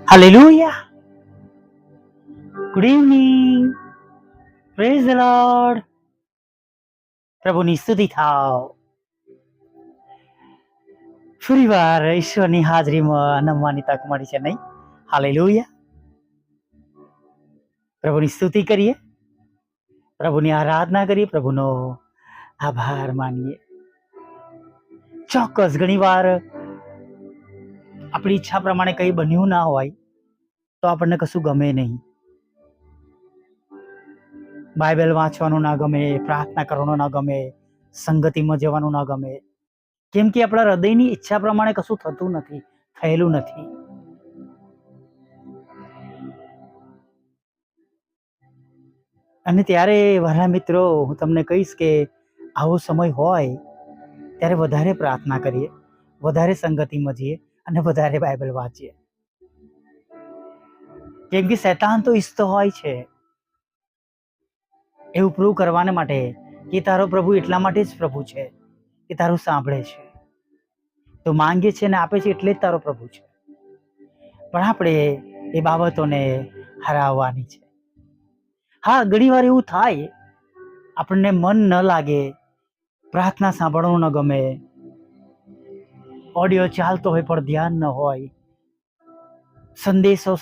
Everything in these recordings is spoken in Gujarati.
Hallelujah. Good evening. Praise the Lord. પ્રભુની સ્તુતિ થાવ. ફરીવાર ઈશ્વરની હાજરીમાં નમવાની તક મળી છે નહીં? હાલેલુયા. પ્રભુની સ્તુતિ કરીએ, પ્રભુની આરાધના કરીએ, પ્રભુનો આભાર માનીએ. ચોક્કસ ઘણીવાર આપણી ઈચ્છા પ્રમાણે કંઈ બન્યું ના હોય તો આપણને કશું ગમે નહીં. બાઇબલ વાંચવાનું ના ગમે, પ્રાર્થના કરવાનું ના ગમે, સંગતિમાં જવાનું ના ગમે, કેમ કે આપણા હૃદયની ઈચ્છા પ્રમાણે કશું થતું નથી, થયેલું નથી. અને ત્યારે વહાલા મિત્રો, હું તમને કહીશ કે આવો સમય હોય ત્યારે વધારે પ્રાર્થના કરીએ, વધારે સંગતિમાં જઈએ અને વધારે બાઇબલ વાંચીએ. કેમ કે શૈતાન તો ઈચ્છતો હોય છે એવું પ્રૂવ કરવાને માટે કે તારો પ્રભુ એટલા માટે જ પ્રભુ છે કે તારું સાંભળે છે, તો માંગે છે ને આપે છે એટલે જ તારો પ્રભુ છે. પણ આપણે એ બાબતોને હરાવવાની છે. હા, ઘણી વાર એવું થાય, આપણને મન ન લાગે, પ્રાર્થના સાંભળવાનું ન ગમે, ઓડિયો ચાલતો હોય પણ ધ્યાન ન હોય, સંદેશો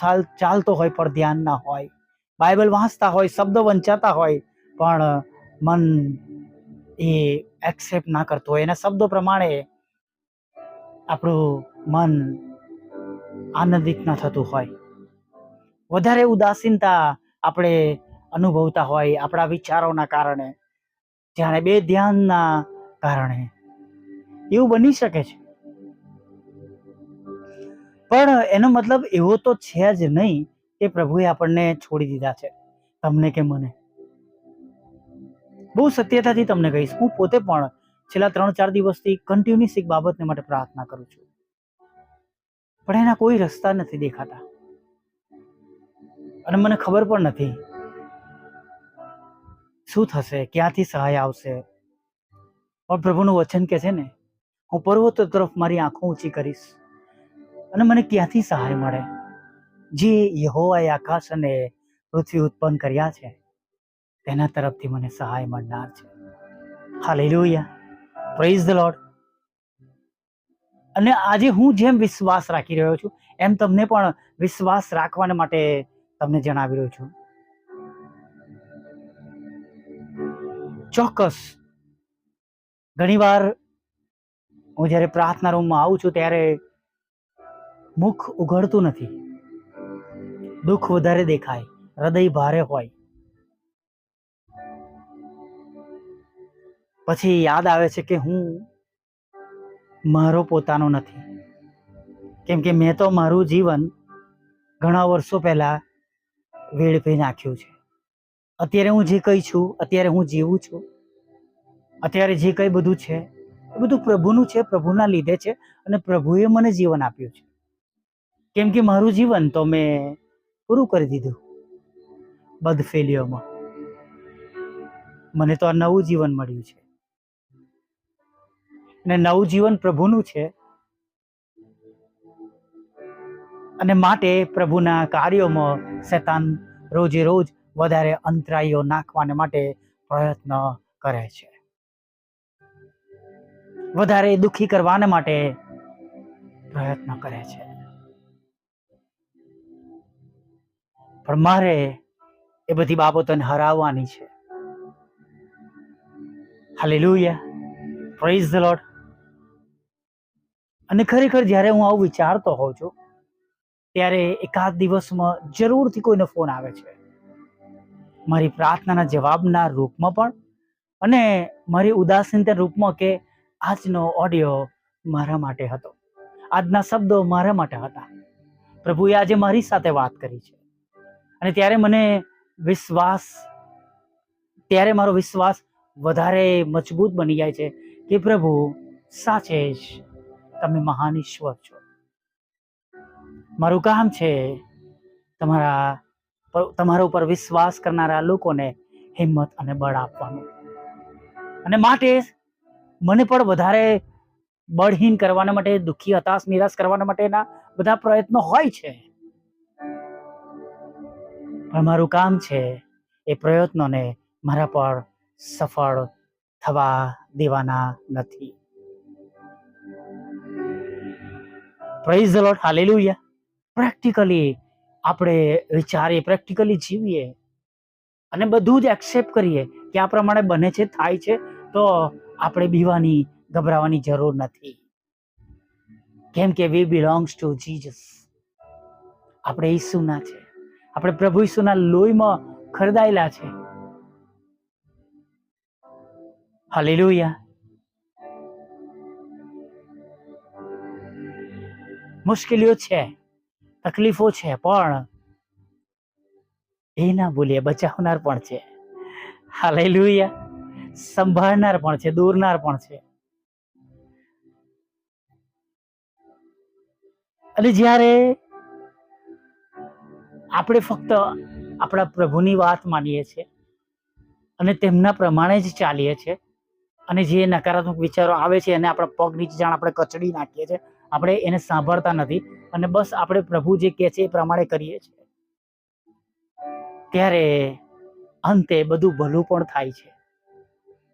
ચાલતો હોય પણ ધ્યાન ના હોય, બાઇબલ વાંચતા હોય, શબ્દો વંચાતા હોય પણ મન એ એક્સેપ્ટ ના કરતો હોય, એના શબ્દો પ્રમાણે આપણું મન આનંદિત ના થતું હોય, વધારે ઉદાસીનતા આપણે અનુભવતા હોય આપણા વિચારોના કારણે, જાણે બે ધ્યાનના કારણે, એવું બની શકે છે. પણ એનો મતલબ એવો તો છે જ નહીં કે પ્રભુએ આપણને છોડી દીધા છે, તમને કે મને. બહુ સત્યતાથી તમને કહીશ, હું પોતે પણ છેલ્લા 3-4 દિવસથી કન્ટિન્યુઅસ એક બાબતને માટે પ્રાર્થના કરું છું, પણ એના કોઈ રસ્તા નથી દેખાતા અને મને ખબર પણ નથી શું થશે, ક્યાંથી સહાય આવશે. પણ પ્રભુનું વચન કે છે ને, હું પર્વતો તરફ મારી આંખો ઊંચી કરીશ અને મને ક્યાંથી સહાય મળે? જે યહોવાએ આકાશ અને પૃથ્વી ઉત્પન્ન કર્યા છે તેના તરફથી મને સહાય મળનાર છે. હાલેલુયા. Praise the lord. અને આજે હું જેમ વિશ્વાસ રાખી રહ્યો છું એમ તમને પણ વિશ્વાસ રાખવાને માટે તમને જણાવી રહ્યો છું. ચોક્કસ ઘણીવાર હું જ્યારે પ્રાર્થના રૂમમાં આવું છું ત્યારે મુખ ઉઘડતું નથી, દુઃખ વધારે દેખાય, હૃદય ભારે હોય. પછી યાદ આવે છે કે હું મારો પોતાનો નથી, કેમ કે મેં તો મારું જીવન ઘણા વર્ષો પહેલા વેડફી નાખ્યું છે. અત્યારે હું જે કંઈ છું, અત્યારે હું જીવું છું, અત્યારે જે કંઈ બધું છે એ બધું પ્રભુનું છે, પ્રભુના લીધે છે અને પ્રભુએ મને જીવન આપ્યું છે. કેમ કે મારું જીવન તો મેં પૂરું કરી દીધું બદફેલીઓમાં. મને તો આ નવું જીવન મળ્યું છે અને નવું જીવન પ્રભુનું છે, અને માટે પ્રભુના કાર્યોમાં શૈતાન રોજે રોજ વધારે અંતરાઈઓ નાખવાને માટે પ્રયત્ન કરે છે, વધારે દુઃખી કરવાને માટે પ્રયત્ન કરે છે. પણ મારે એ બધી બાબતોને હરાવવાની છે. હાલેલુયા. Praise the lord. અને ખરેખર જ્યારે હું આવું વિચારતો હોઉં છું ત્યારે એકાદ દિવસમાં જરૂરથી કોઈનો ફોન આવે છે, મારી પ્રાર્થનાના જવાબના રૂપમાં પણ અને મારી ઉદાસીનતા રૂપમાં, કે આજનો ઓડિયો મારા માટે હતો, આજના શબ્દો મારા માટે હતા, પ્રભુએ આજે મારી સાથે વાત કરી છે. અને ત્યારે મારો વિશ્વાસ વધારે મજબૂત બની જાય છે કે પ્રભુ સાચે જ તમે મહાન ઈશ્વર છો. મારું કામ છે તમારા ઉપર વિશ્વાસ કરનારા લોકોને હિંમત અને બળ આપવાનું, અને માટે મને પણ વધારે બળહીન કરવાના માટે, દુઃખી, હતાશ, નિરાશ કરવાના માટેના બધા પ્રયત્નો હોય છે, પણ મારું કામ છે એ પ્રયત્નોને મારા પર સફળ થવા દેવાના નથી. Praise the lord, hallelujah. Practically આપણે વિચારીએ, પ્રેક્ટિકલી જીવીએ અને બધું જ એક્સેપ્ટ કરીએ કે આ પ્રમાણે બને છે, થાય છે, તો આપણે બીવાની ગભરાવાની જરૂર નથી. કેમ કે વી બિલોંગ્સ ટુ જીસસ. આપણે ઈસુના છે, આપણે પ્રભુ ઈસુના લોહીમાં ખરીદાયેલા છે. હાલેલુયા. મુશ્કેલીઓ છે, તકલીફો છે, પણ એ ના ભૂલીએ બચાવનાર પણ છે. હાલેલુયા. સંભાળનાર પણ છે, દોરનાર પણ છે. અને જ્યારે આપણે ફક્ત આપણા પ્રભુની વાત માનીએ છીએ અને તેમના પ્રમાણે જ ચાલીએ છીએ, અને જે નકારાત્મક વિચારો આવે છે એને આપણા પગ નીચે જાણ આપણે કચડી નાખીએ છીએ, આપણે એને સાંભળતા નથી અને બસ આપણે પ્રભુ જે કહે છે એ પ્રમાણે કરીએ છીએ, ત્યારે અંતે બધું ભલું પણ થાય છે.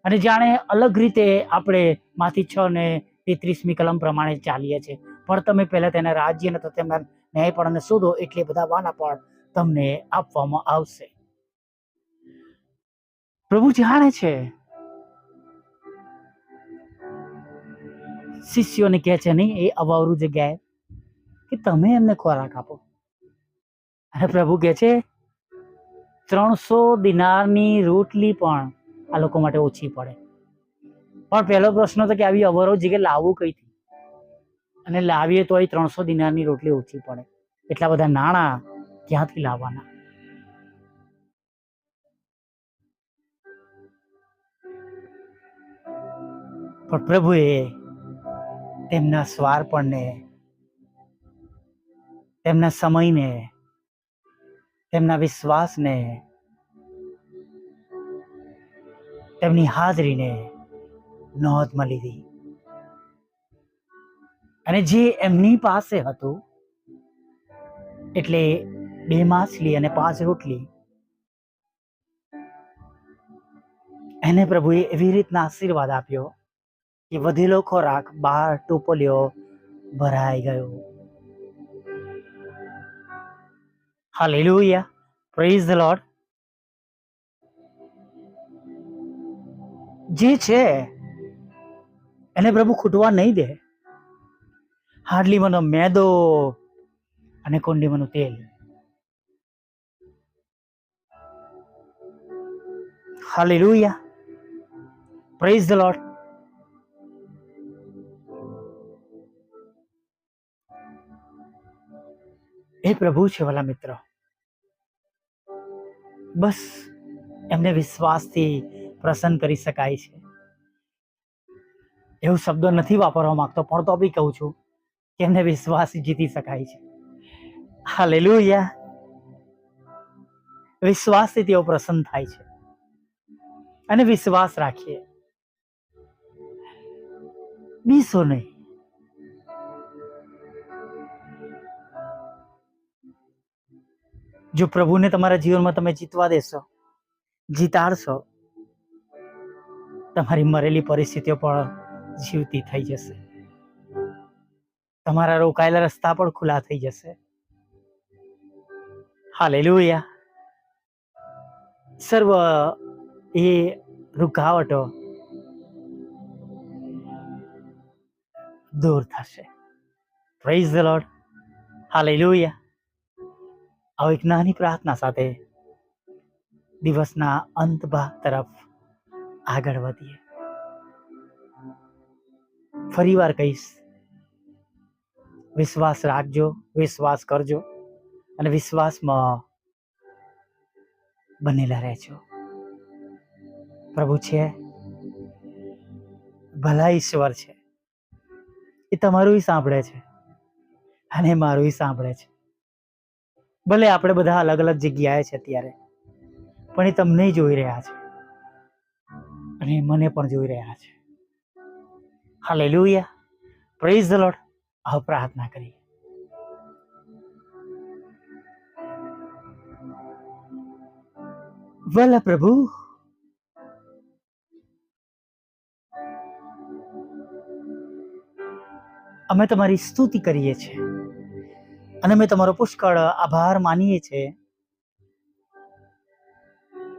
અને જાણે અલગ રીતે આપણે માથી 6:33 કલમ પ્રમાણે ચાલીએ છીએ, પણ તમે પહેલા તેના રાજ્ય અને તેમના ન્યાયપણને શોધો એટલે બધા વાના પણ તમને આપવામાં આવશે. પ્રભુ જાણે છે. શિષ્યોને કહે છે નહીં એ અવાવરું જગ્યાએ કે તમે એમને ખોરાક આપો. અને પ્રભુ કહે છે 300 દિનારની રોટલી પણ આ લોકો માટે ઓછી પડે. પણ પહેલો પ્રશ્ન તો કે આવી અવરો જગ્યાએ લાવવું કઈથી, અને લાવીએ તો 300 દિનારની રોટલી ઓછી પડે, એટલા બધા નાણાં ક્યાંથી લાવવાના? પણ પ્રભુએ તેમના સ્વાર્પણને, તેમના સમયને, તેમના વિશ્વાસને, તેમની હાજરીને નોંધમાં લીધી. અને જે એમની પાસે હતું એટલે 2 માછલી અને 5 રોટલી, એને પ્રભુએ એવી રીતના આશીર્વાદ આપ્યો કે વધેલો ખોરાક 12 ટોપલીઓ ભરાઈ ગયો. હાલેલુયા. Praise the lord. જે છે એને પ્રભુ ખૂટવા નહીં દે. હાડલીમાંનો મેદો અને કુંડીમાંનું તેલ. હાલેલુયા. Praise the Lord. એ પ્રભુ છે વાલા મિત્ર. બસ એમને વિશ્વાસથી પ્રસન્ન કરી શકાય છે. એવું શબ્દ નથી વાપરવા માંગતો, પણ તો બી કહું છું કે એમને વિશ્વાસ જીતી શકાય છે. હાલેલુયા. વિશ્વાસથી તેઓ પ્રસન્ન થાય છે અને વિશ્વાસ રાખીએ, બીસો નહીં. જો પ્રભુને તમારા જીવનમાં તમે જીતવા દેશો, જીતાડશો, તમારી મરેલી પરિસ્થિતિઓ પણ જીવતી થઈ જશે. તમારા રોકાયેલા રસ્તા પણ ખુલ્લા થઈ જશે. હાલેલુયા. સર્વ એ રૂકાવટો દૂર થશે. Praise the lord. હાલેલુયા. આવો એક નાની પ્રાર્થના સાથે દિવસના અંત ભાગ તરફ આગળ વધીએ. ફરી વાર કહીશ, વિશ્વાસ રાખજો, વિશ્વાસ કરજો અને વિશ્વાસમાં બનેલા રહેજો. પ્રભુ છે, ભલા ઈશ્વર છે. એ તમારું સાંભળે છે અને મારું સાંભળે છે. ભલે આપણે બધા અલગ અલગ જગ્યાએ છે અત્યારે, પણ એ તમને જોઈ રહ્યા છે અને મને પણ જોઈ રહ્યા છે. હાલેલુયા. Praise the lord. આવો પ્રાર્થના કરીએ. ભલા પ્રભુ, અમે તમારી સ્તુતિ કરીએ છીએ અને અમે તમારો પુષ્કળ આભાર માનીએ છીએ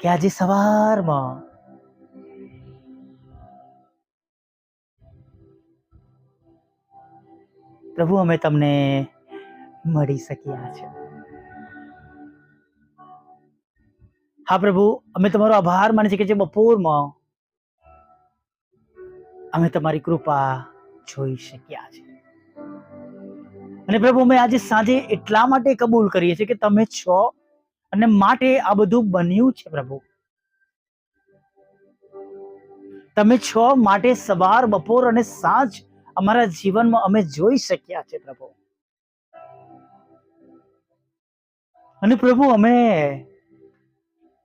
કે આજે સવારમાં પ્રભુ અમે તમને મળી શક્યા છે. હા પ્રભુ, અમે તમારો આભાર માની છીએ કે જે બપોરમાં અમે તમારી કૃપા જોઈ શક્યા છે. અને પ્રભુ, અમે આજે સાંજે એટલા માટે કબૂલ કરીએ છીએ કે તમે છો અને માટે આ બધું બન્યું છે. પ્રભુ, તમે છો માટે સવાર, બપોર અને સાંજ અમારા જીવનમાં અમે જોઈ શક્યા છે. પ્રભુ, અને પ્રભુ, અમે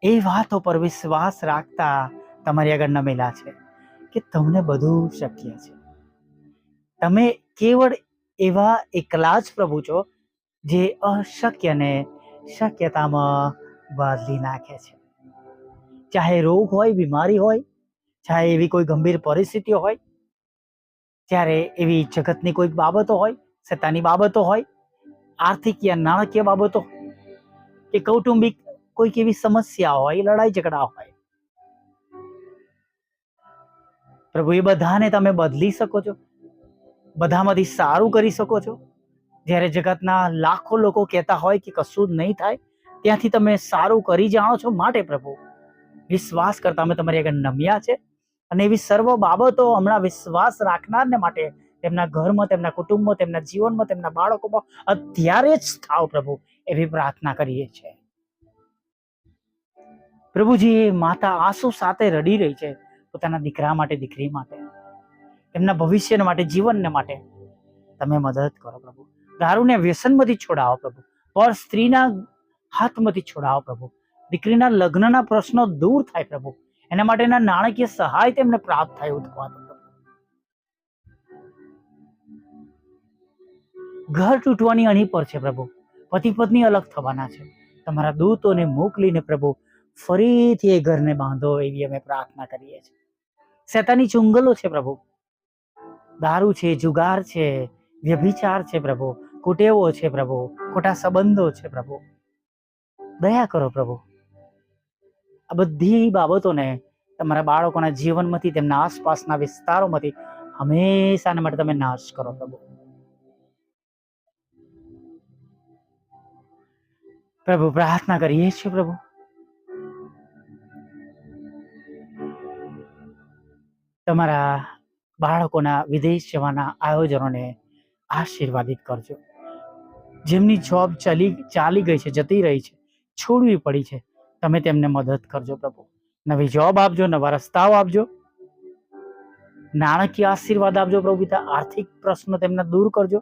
એ વાતો પર વિશ્વાસ રાખતા તમારી આગળ નમેલા છે કે તમને બધું શક્ય છે. તમે કેવળ એવા એકલા જ પ્રભુ છો જે અશક્યને શક્યતામાં બદલી નાખે છે. ચાહે રોગ હોય, બીમારી હોય, ચાહે એવી કોઈ ગંભીર પરિસ્થિતિ હોય, ત્યારે એવી જગતની કોઈક બાબતો હોય, સત્તાની બાબતો હોય, આર્થિક યા નાણાકીય બાબતો કે કૌટુંબિક કોઈક એવી સમસ્યા હોય, લડાઈ ઝઘડા હોય, પ્રભુ એ બધાને તમે બદલી શકો છો, બધામાંથી સારું કરી શકો છો. જ્યારે જગતના લાખો લોકો કહેતા હોય કે કશું જ નહીં થાય, ત્યાંથી તમે સારું કરી જાણો છો. માટે પ્રભુ, વિશ્વાસ કરતા અમે તમારી આગળ નમ્યા છે અને એવી સર્વ બાબતો હમણાં વિશ્વાસ રાખનારને માટે તેમના ઘરમાં, તેમના કુટુંબમાં, તેમના જીવનમાં, તેમના બાળકોમાં અત્યારે જ થાવ પ્રભુ, એવી પ્રાર્થના કરીએ છીએ. પ્રભુજી, માતા આંસુ સાથે રડી રહી છે પોતાના દીકરા માટે, દીકરી માટે, એમના ભવિષ્ય માટે, જીવનને માટે તમે મદદ કરો પ્રભુ. દારૂને વ્યસનમાંથી છોડાવો પ્રભુ, પર સ્ત્રીના હાથમાંથી છોડાવો પ્રભુ. દીકરીના લગ્નના પ્રશ્નો દૂર થાય પ્રભુ, એના માટેના નાણાકીય સહાય તેમને પ્રાપ્ત થાય એવું થવા દો પ્રભુ. ઘર તૂટવાની અણી પર છે પ્રભુ, પતિ પત્ની અલગ થવાના છે. તમારા દૂતોને મોકલીને પ્રભુ ફરીથી એ ઘરને બાંધો એવી અમે પ્રાર્થના કરીએ છીએ. શેતાની ચુંગલો છે પ્રભુ, દારૂ છે, જુગાર છે, વ્યભિચાર છે પ્રભુ, કુટેવો છે પ્રભુ, ખોટા સંબંધો છે પ્રભુ, દયા કરો પ્રભુ. આ બધી બાબતોને તમારા બાળકોના જીવનમાંથી, તેમના આસપાસના વિસ્તારોમાંથી હંમેશાને માટે તમે નાશ કરો પ્રભુ. પ્રભુ, પ્રાર્થના કરીએ છીએ પ્રભુ, તમારા બાળકોના વિદેશ જવાના આયોજનોને આશીર્વાદિત કરજો. જેમની જોબ ચાલી ગઈ છે, જતી રહી છે, છોડવી પડી છે, તમે તેમને મદદ કરજો પ્રભુ. નવી જોબ આપજો, નવા રસ્તાઓ આપજો, નાણાકીય આશીર્વાદ આપજો પ્રભુ પિતા. આર્થિક પ્રશ્નો તેમના દૂર કરજો.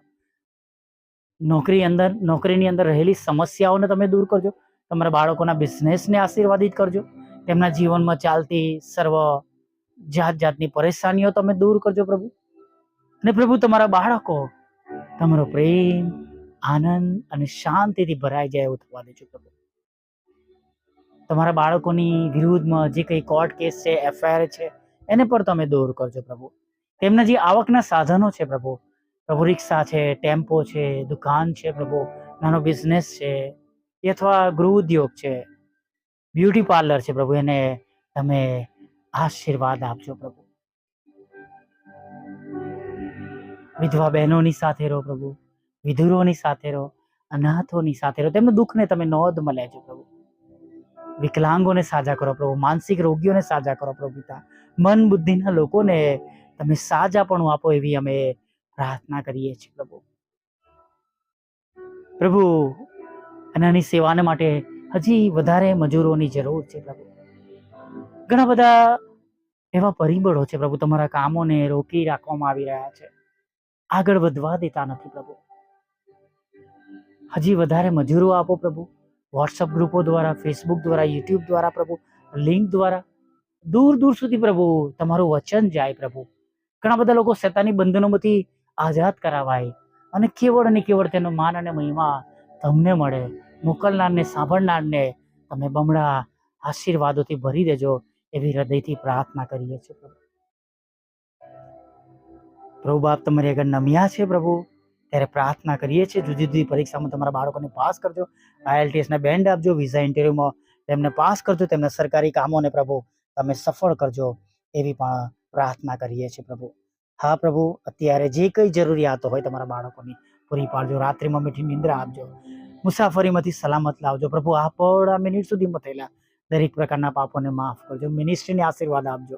નોકરીની અંદર રહેલી સમસ્યાઓને તમે દૂર કરજો. તમારા બાળકોના બિઝનેસને આશીર્વાદિત કરજો. તેમના જીવનમાં ચાલતી સર્વ જાતની પરેશાનીઓ તમે દૂર કરજો પ્રભુ. અને પ્રભુ, તમારા બાળકો તમારો પ્રેમ, આનંદ અને શાંતિથી ભરાઈ જાય એવું થવા દેજો પ્રભુ. તમારા બાળકોની વિરુદ્ધમાં જે કંઈ કોર્ટ કેસ છે, એફઆઈઆર છે, એને પણ તમે દૂર કરજો પ્રભુ. તેમના જે આવકના સાધનો છે પ્રભુ, રિક્ષા છે, ટેમ્પો છે, દુકાન છે પ્રભુ, નાનો બિઝનેસ છે, અથવા ગૃહ ઉદ્યોગ છે, બ્યુટી પાર્લર છે પ્રભુ, એને તમે આશીર્વાદ આપજો પ્રભુ. વિધવા બહેનોની સાથે રહો પ્રભુ, વિધુરોની સાથે રહો, અનાથોની સાથે રહો. તેમનું દુઃખને તમે નોંધમાં લેજો પ્રભુ. વિકલાંગોને સાજા કરો પ્રભુ, માનસિક રોગીઓને સાજા કરો પ્રભુ પિતા. મન બુદ્ધિના લોકોને તમે સાજાપણું આપો એવી અમે પ્રાર્થના કરીએ છીએ પ્રભુ. પ્રભુ, આની સેવાને માટે હજી વધારે મજૂરોની જરૂર છે પ્રભુ. ઘણા બધા એવા પરિબળો છે પ્રભુ, તમારા કામોને રોકી રાખવામાં આવી રહ્યા છે, આગળ વધવા દેતા નથી પ્રભુ. હજી વધારે મજૂરો આપો પ્રભુ. વોટ્સઅપ ગ્રુપો દ્વારા, ફેસબુક દ્વારા, યુટ્યુબ દ્વારા પ્રભુ, લિંક દ્વારા દૂર દૂર સુધી પ્રભુ તમારું વચન જાય પ્રભુ. ઘણા બધા લોકો શેતાની બંધનોમાંથી આઝાદ કરાવાય અને કેવળ તેનો માન અને મહિમા તમને મળે. મોકલનારને, સાંભળનારને તમે બમણા આશીર્વાદોથી ભરી દેજો એવી હૃદયથી પ્રાર્થના કરીએ છીએ પ્રભુ. પ્રભુ બાપ તમારી આગળ નમ્યા છે પ્રભુ, ત્યારે પ્રાર્થના કરીએ છીએ જુદી જુદી પરીક્ષામાં તમારા બાળકોને પાસ કરજો, IELTSના બેન્ડ આપજો, વિઝા ઇન્ટરવ્યુમાં તેમને પાસ કરજો, તેમના સરકારી કામોને પ્રભુ તમે સફળ કરજો એવી પણ પ્રાર્થના કરીએ છીએ પ્રભુ. હા પ્રભુ, અત્યારે જે કંઈ જરૂરિયાતો હોય તમારા બાળકોની પૂરી પાડજો, રાત્રિમાં મીઠી નિંદ્રા આપજો, મુસાફરીમાંથી સલામત લાવજો પ્રભુ. આ મિનિટ સુધીમાં થયેલા દરેક પ્રકારના પાપોને માફ કરજો, મિનિસ્ટ્રીને આશીર્વાદ આપજો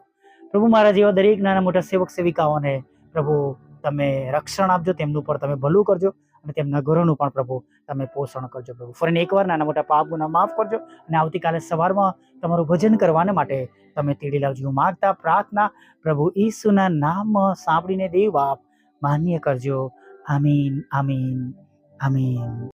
પ્રભુ. મારા જેવા દરેક નાના મોટા સેવક સેવિકાઓને પ્રભુ તમે રક્ષણ આપજો, તેમનું પણ તમે ભલું કરજો અને તેમના ઘરોનું પણ પ્રભુ તમે પોષણ કરજો પ્રભુ. ફરીને એકવાર નાના મોટા પાપ ગુના માફ કરજો અને આવતીકાલે સવારમાં તમારું ભજન કરવાને માટે તમે તેડી લાવજો. માગતા પ્રાર્થના પ્રભુ ઈસુના નામમાં સાંભળીને દેવ બાપ માન્ય કરજો. આમીન, આમીન, આમીન.